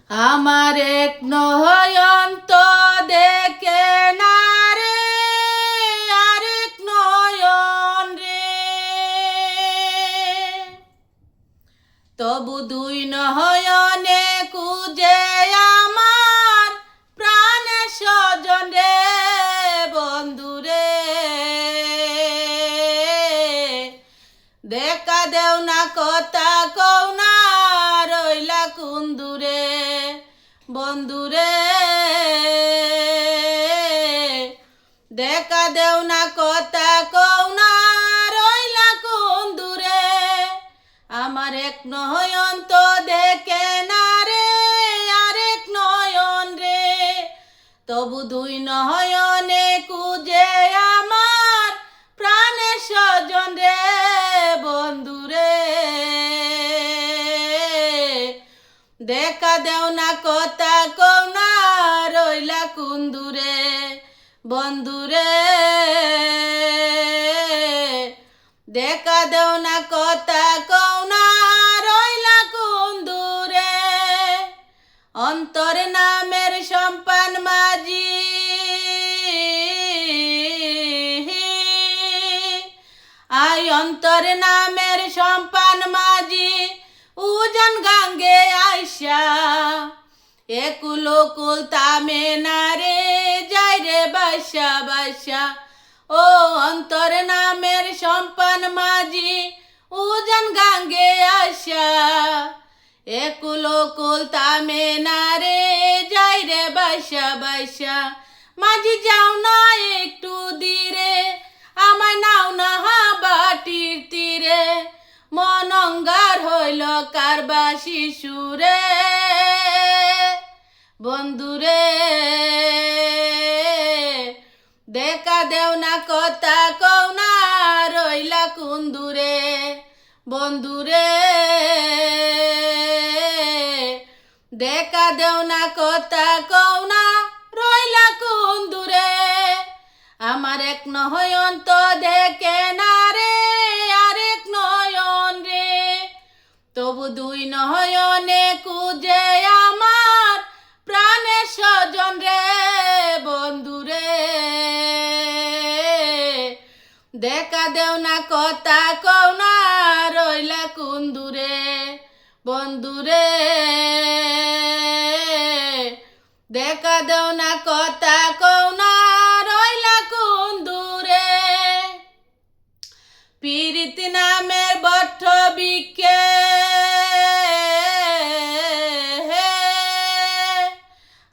আমার এক নয়ন তো দেখে না রে, আরেক নয়ন রে, তবু দুই নয়নে খুঁজে আমার প্রাণে স্বজন রে, বন্ধু রে। দেখা দেও না, কথা কও না, রইলা কোন দূরে, বন্ধু রে। দেখা দেও না, কথা কও না, রইলা কোন দূরে। আমার এক নয়ন তো দেখে না রে, আরেক নয়ন রে, তবু দুই নয়নে খুঁজে আমার প্রাণের স্বজন রে, বন্ধু রে। দেখা দেও না, কথা কও না, রইলা কোন দূরে, বন্ধু রে। দেখা দেও না, কথা কও না, রইলা কোন দূরে। অন্তর নামের সম্পান মাঝি, আই অন্তর নামের সম্পান মাঝি, উজান গাঙ্গে আইসা একুলো কুল তামে না রে, যাই রে বাইসা বাইসা। ও অন্তর নামের সম্পান মাঝি, উজান গাঙ্গে আইসা একুলো কুল তামে না রে, যাই রে বাইসা বাইসা। মাঝি যাও না একটু ধীরে, আমায় নাও না বাটির তীরে, মন অঙ্গার হইল কারবা শিশুরে, বন্ধু রে। দেখা দেও না, কথা কও না, রইলা কোন দূরে, বন্ধু রে। দেখা দেও না, কথা কও না, রইলা কোন দূরে। আমার এক নয়ন তো দেখে না রে, আরেক নয়ন রে, তবু দুই নয়নে খুঁজে আমার প্রাণের স্বজন রে, বন্ধু রে। দেখা দেও না, কথা কও না, রইলা কোন দূরে, বন্ধু রে। দেখা দেও না, কথা কও না, রইলা কোন দূরে। পীরিতি নামের বট্ট বিকে,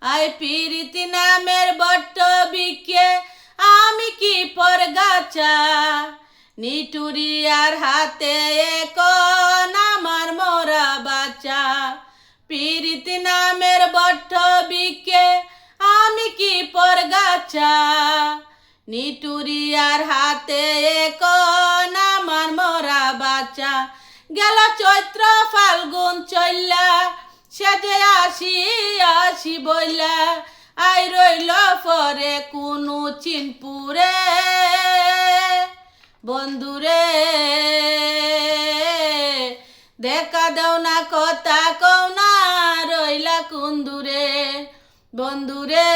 আই পীরিতি নামের বট্ট বিকে, আমি কি পরগাছা নিটুরিয়ার হাতে এখন আমার মরা বাচ্চা। পীরিতি নামের বট্ট বিকে, আমি কি পরগাছা নিটুরিয়ার হাতে এখন আমার মরা বাচ্চা। গেল চৈত্র ফাল্গুন চল্লা, সেজে আসি আসি বইলা, আই রইল পরে কোনো চিনপুরে, বন্ধু রে। দেখা দেও না, কথা কও না, রইলা কোন দূরে, বন্ধু রে।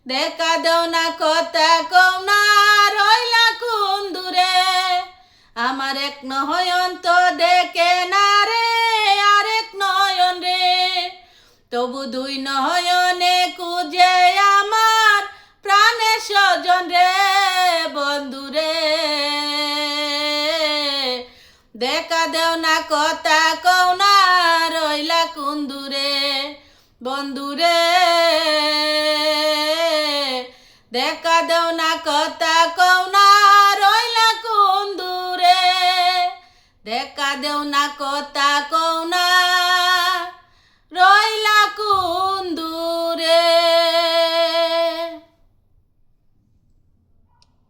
দেখা দেও না, কথা কও না, রইলা কোন দূরে। আমার এক নয়ন তো দেখে না রে, আরেক নয়ন রে, তবু দুই নয়নে খুঁজে আমার প্রাণের স্বজন রে, বন্ধু রে। দেখা দেও না, কথা কও না, রইলা কোন দূরে, বন্ধু রে। দেখা দেও না, কথা কও না, রইলা কোন দূরে। দেখা দেও না, কথা কও না, রইলা কোন দূরে।